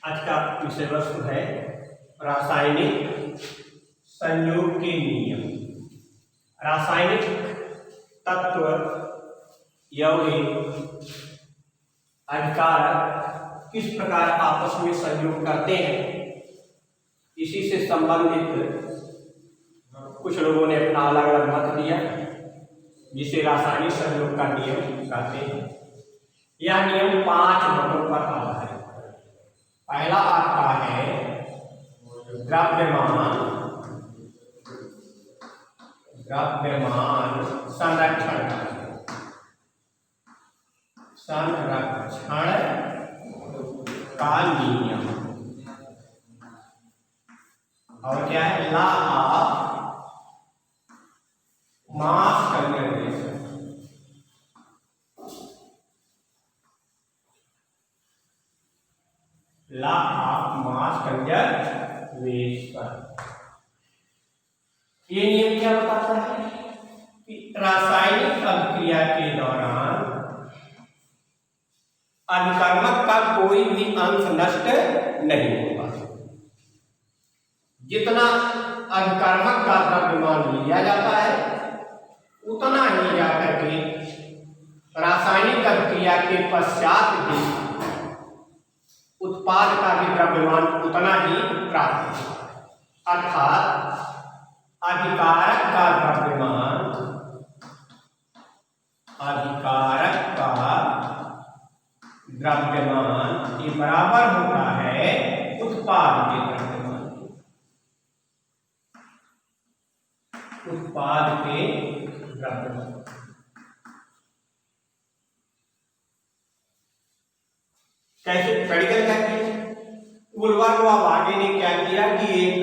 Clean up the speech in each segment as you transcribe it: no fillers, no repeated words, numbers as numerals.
आज का विषय वस्तु है रासायनिक संयोग के नियम। रासायनिक तत्व यौगिक अभिकारक किस प्रकार आपस में संयोग करते हैं, इसी से संबंधित कुछ लोगों ने अपना अलग अलग मत दिया, जिसे रासायनिक संयोग का नियम कहते हैं। यह नियम 5 मतों पर आधारित है। पहला आता है द्रव्यमान संरक्षण का नियम, और क्या है law of mass conservation. Law of mass conservation ये नियम क्या बताता है कि रासायनिक अभिक्रिया के दौरान अभिकर्मक का कोई भी अंश नष्ट नहीं होगा। जितना अभिकर्मक का द्रव्यमान लिया जाता है उतना ही जाकर के रासायनिक अभिक्रिया के पश्चात भी उत्पाद का भी द्रव्यमान उतना ही प्राप्त होगा। अर्थात अभिकारक का द्रव्यमान ये बराबर होता है उत्पाद के द्रव्यमान कैसे मेडिकल कहते हैं। उर्वरक आगे ने क्या किया कि एक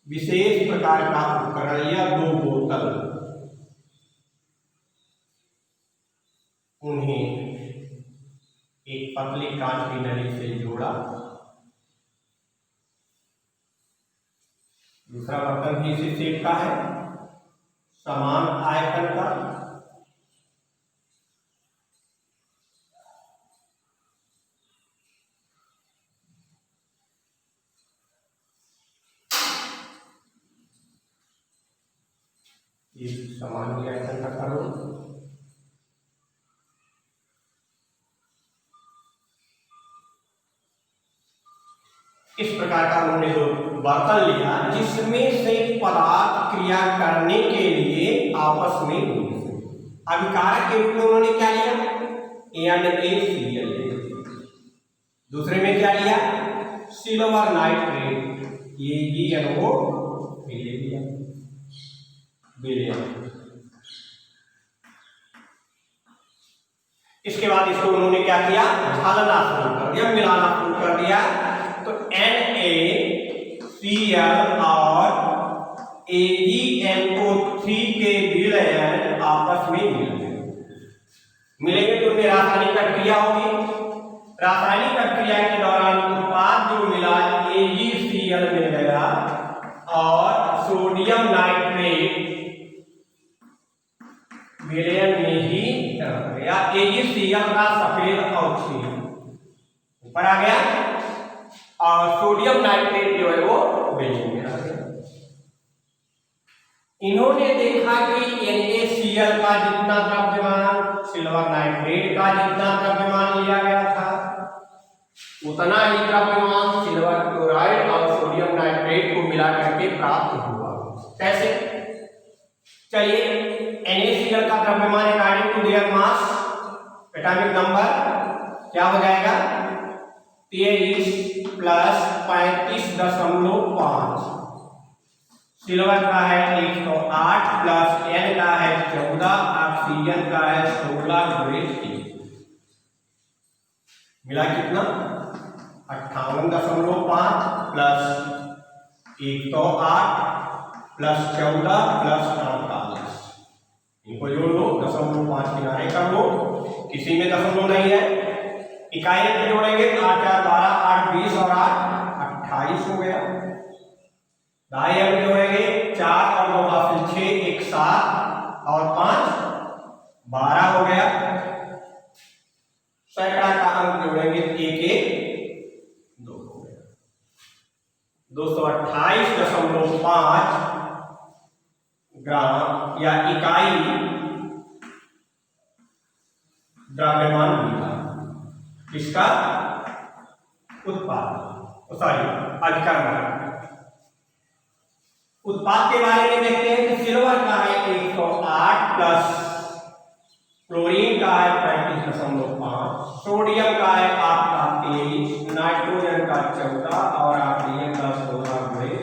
विशेष प्रकार का उपकरण या 2 बोतल, उन्हें एक पतली कांच की नली से जोड़ा, दूसरा बर्तन भी इसी शेप का है, समान आयतन का, समान आयतन का करो, इस प्रकार का उन्होंने जो बर्तन लिया जिसमें से पदार्थ क्रिया करने के लिए आपस में अभिकारक के रूप में उन्होंने क्या लिया NaCl, दूसरे में क्या लिया सिल्वर नाइट्रेट AgNO ले लिया। इसके बाद इसको उन्होंने क्या किया ढालना शुरू कर दिया, मिलाना शुरू कर दिया। तो NaCl और AgNO3 के विलयन आपस में मिलेंगे तो उनमें रासायनिक प्रक्रिया होगी। रासायनिक प्रक्रिया के दौरान उत्पाद जो मिला AgCl मिल गया और सोडियम नाइट्रेट विलयन में ही गया। AgCl का सफेद ऑक्सीजन ऊपर आ गया और सोडियम नाइट्रेट जो है वो विलयन में आ गया। इन्होंने देखा कि NaCl का जितना द्रव्यमान सिल्वर नाइट्रेट का जितना द्रव्यमान लिया गया था उतना ही द्रव्यमान सिल्वर क्लोराइड और सोडियम नाइट्रेट को मिला करके प्राप्त हुआ। कैसे? चलिए NaCl का द्रव्यमान according to their mass atomic number क्या हो जाएगा 23 प्लस 35.5, सिल्वर का है 108 प्लस N का है 14, ऑक्सीजन का है 16 मिला कितना 58.5 प्लस 108 प्लस 14 प्लस 48, इनको जोड़ लो 0.5 किनारे कर लो, किसी में दशमलव नहीं है। इकाई में जोड़ेंगे 8 4 12 8 20 और 8 28 हो गया। दाएं में जोड़ेंगे 4 और 2 हासिल 6 1 7 और 5 12 हो गया। सैकड़ा का अंक जोड़ेंगे 1 1 228.5 ग्राम या इकाई द्रव्यमान मिला। किसका? उत्पाद, सॉरी अभिकर्मक। उत्पाद के बारे में देखते हैं कि सिल्वर का है 108 प्लस क्लोरीन का है 35.5, सोडियम का है आपका 23, नाइट्रोजन का 14 और ऑक्सीजन का 16 गुणे।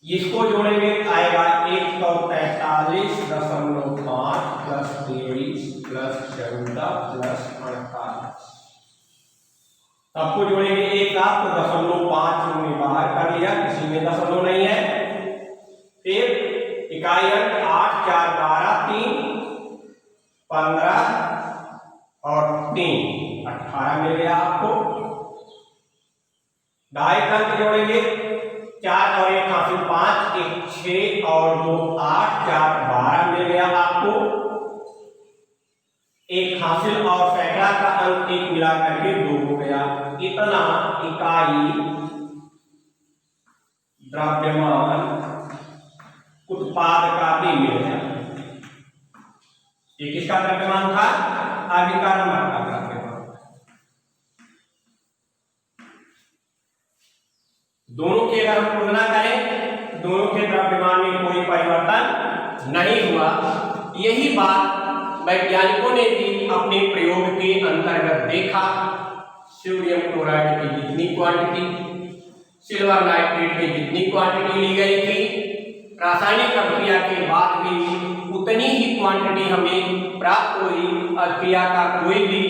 इसको जोड़ेंगे आएगा 143.5 प्लस 23 प्लस 14 प्लस 48। सबको जोड़ेंगे एक साथ तो 0.5 हमने बाहर कर लिया, किसी में दशमलव नहीं है। फिर इकाई अंक 8 4 12 3 15 और 3 18 मिल गया आपको। ढाई अंक जोड़ेंगे 4 और 1 हासिल 5, 1 6 और 2 8, 4 12 मिल गया आपको। एक हासिल और सैकड़ा का अंक 1 मिला करके 2 हो गया। इतना इकाई द्रव्यमान उत्पाद का भी मिल गया। ये किसका द्रव्यमान था? अभिकर्मक का द्रव्यमान। दोनों की अगर हम तुलना करें, दोनों के द्रव्यमान में कोई परिवर्तन नहीं हुआ। यही बात वैज्ञानिकों ने भी अपने प्रयोग के अंतर्गत देखा। सोडियम क्लोराइड की जितनी क्वांटिटी, सिल्वर नाइट्रेट की जितनी क्वांटिटी ली गई थी, रासायनिक अभिक्रिया के बाद भी उतनी ही क्वांटिटी हमें प्राप्त हुई। अभिक्रिया का कोई भी,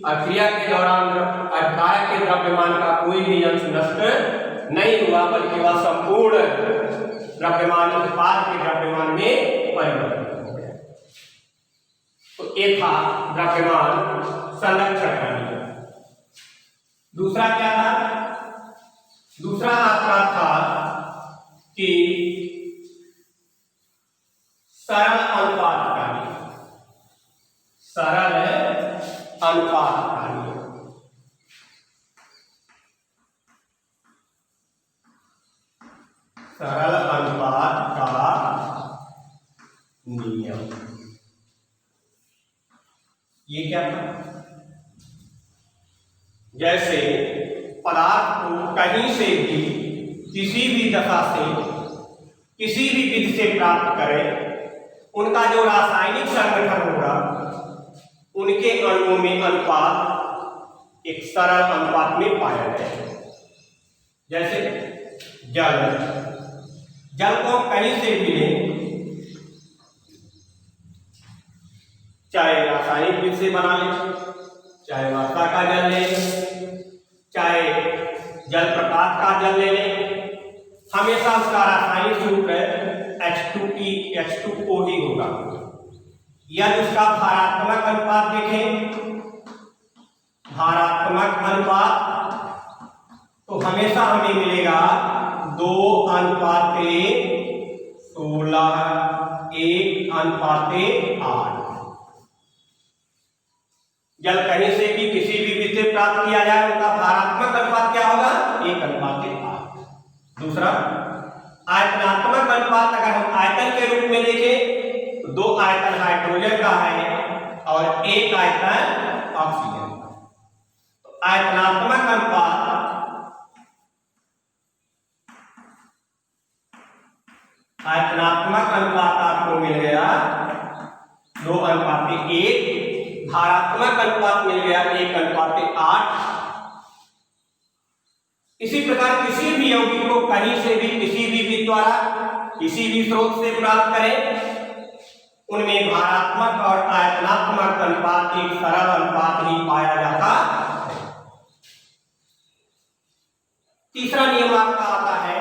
अभिक्रिया के दौरान अभिकारक के द्रव्यमान का कोई भी अंश नष्ट नहीं हुआ, बल्कि वह संपूर्ण द्रव्यमान उत्पाद के द्रव्यमान में परिवर्तित हो गया। तो ये था द्रव्यमान संरक्षण का नियम। दूसरा क्या था? दूसरा आपका था कि सरल अनुपात का नियम। सरल अनुपात का नियम। सरल अनुपात का नियम ये क्या था? जैसे पदार्थ को कहीं से भी, किसी भी दशा से, किसी भी विधि से प्राप्त करें, उनका जो रासायनिक संगठन होगा, उनके अणुओं में अनुपात एक सरल अनुपात में पाया जाएगा। जैसे जल, जल को कहीं से भी लें, चाहे रासायनिक विधि से बना लें, चाहे वर्षा का जल ले लें, चाहे जलप्रपात का जल ले लें, हमेशा उसका रासायनिक सूत्र H2O ही होगा। यदि उसका भारात्मक अनुपात देखें, भारात्मक अनुपात, तो हमेशा हमें मिलेगा 2:16, 1:8। जल कहीं से भी, किसी भी विधि से प्राप्त किया जाए, उनका भारात्मक अनुपात क्या होगा? 1:8। दूसरा आयतनात्मक अनुपात, अगर हम आयतन के रूप में देखें तो 2 आयतन हाइड्रोजन का है और 1 आयतन ऑक्सीजन का। तो आयतनात्मक अनुपात, आयतनात्मक अनुपात आपको मिल गया 2:1। भारात्मक अनुपात मिल गया 1:8। इसी प्रकार किसी भी यौगिक को कहीं से भी, किसी भी विधि द्वारा, किसी भी स्रोत से प्राप्त करें, उनमें भारात्मक और आयतनात्मक अनुपात एक सरल अनुपात ही पाया जाता है। तीसरा नियम आपका आता है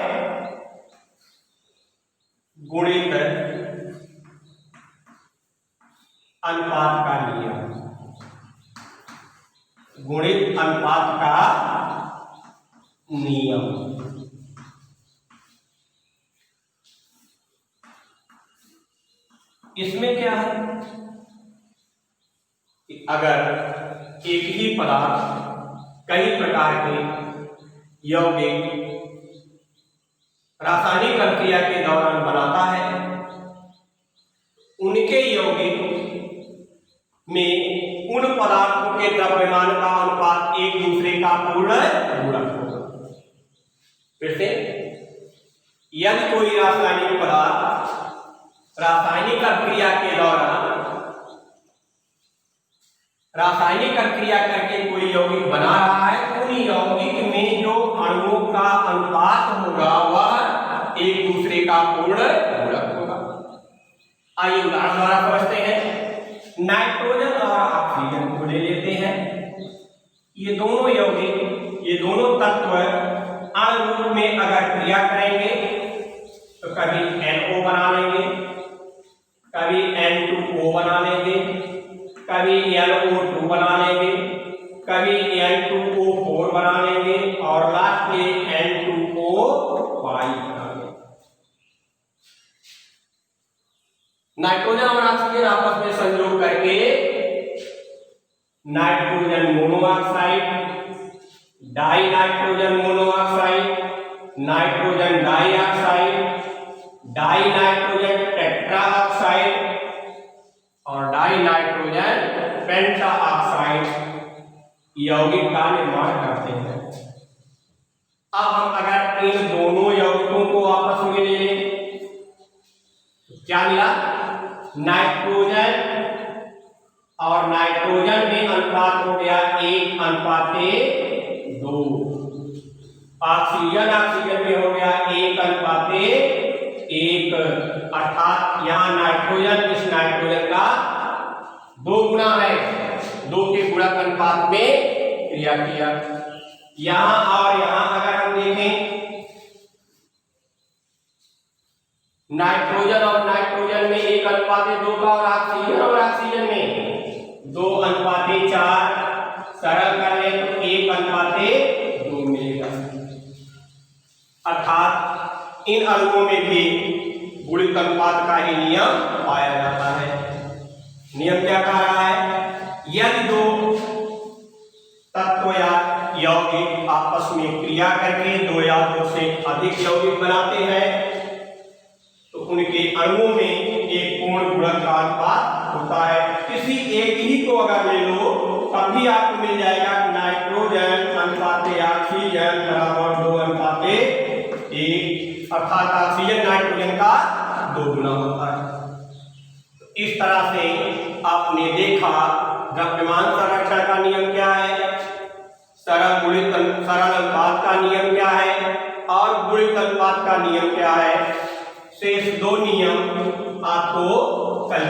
गुणित अनुपात का नियम। गुणित अनुपात का नियम। इसमें क्या है कि अगर एक ही पदार्थ कई प्रकार के यौगिक रासायनिक अभिक्रिया के दौरान बनाता है, उनके यौगिक में उन पदार्थों के द्रव्यमान का अनुपात एक दूसरे का पूर्ण गुणक होगा। फिर से, यदि कोई रासायनिक पदार्थ रासायनिक अभिक्रिया के दौरान रासायनिक अभिक्रिया करके कोई यौगिक बना रहा है, तो उन यौगिक में जो अणुओं का अनुपात होगा वह एक दूसरे का पूर्ण गुणक होगा। आइए उदाहरण द्वारा समझते हैं। नाइट्रोजन और ऑक्सीजन को ले लेते हैं। ये दोनों यौगिक, ये दोनों तत्व अणु रूप में अगर क्रिया करेंगे तो कभी NO बना लेंगे, कभी N2O बना लेंगे, कभी NO2 बना लेंगे, कभी N2O4 बना लेंगे और लास्ट में N2O5 बना लेंगे। नाइट्रोजन और ऑक्सीजन आपस में संयोग करके nitrogen monoxide, die nitrogen monoxide, nitrogen dioxide, die nitrogen tetroxide और डाई नाइट्रोजन पेंटाऑक्साइड यौगिक का निर्माण करते हैं। अब हम अगर इन दोनों यौगिकों को आपस में ले लें तो क्या मिला? नाइट्रोजन और नाइट्रोजन में अनुपात हो गया 1:2। ऑक्सीजन में हो गया 1:1, अर्थात यहाँ नाइट्रोजन इस नाइट्रोजन का 2 गुना है, 2 के गुणक अनुपात में क्रिया किया। यहाँ और यहाँ अगर हम देखें, नाइट्रोजन और नाइट्रोजन में 1:2 का और ऑक्सीजन में 2:4, सरल कर ले तो 1:2 मिलेगा। अर्थात इन अणुओं में भी गुणित अनुपात का ही नियम पाया जाता है। नियम क्या कह रहा है? यदि 2 तत्व या यौगिक आपस में क्रिया करके 2 या 2 से अधिक यौगिक बनाते हैं तो उनके अणुओं में एक पूर्ण गुणक का अनुपात होता है। किसी एक ही को अगर ले लो तब भी आपको मिल जाएगा कि नाइट्रोजन अनुपात ऑक्सीजन बराबर 2:1, अर्थात ऑक्सीजन नाइट्रोजन का 2 गुना होता है। इस तरह से आपने देखा द्रव्यमान संरक्षण का नियम क्या है, सरल अनुपात का नियम क्या है और गुणित अनुपात का नियम क्या है। शेष 2 नियम आपको कल